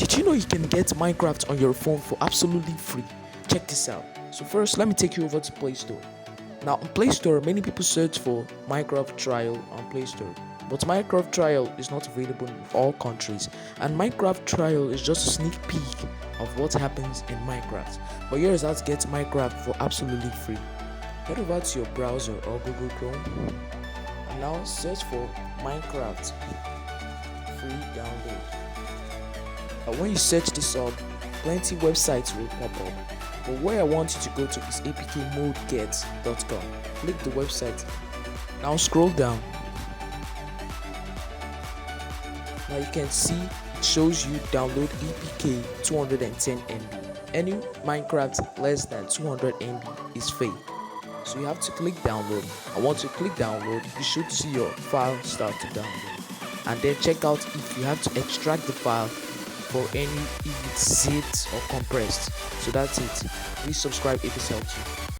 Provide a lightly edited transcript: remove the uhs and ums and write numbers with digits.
Did you know you can get Minecraft on your phone for absolutely free? Check this out. So first, let me take you over to Play Store. Now on Play Store, many people search for Minecraft Trial on Play Store. But Minecraft Trial is not available in all countries, and Minecraft Trial is just a sneak peek of what happens in Minecraft. But here is how to get Minecraft for absolutely free. Head over to your browser or Google Chrome and now search for Minecraft free download. When you search this up, plenty websites will pop up. But where I want you to go to is apkmodeget.com. Click the website. Now scroll down. Now you can see it shows you download APK 210 MB. Any Minecraft less than 200 MB is fake. So you have to click download. And once you click download, you should see your file start to download. And then check out if you have to extract the file for any if it's zipped or compressed. So that's it. Please subscribe if this helped you.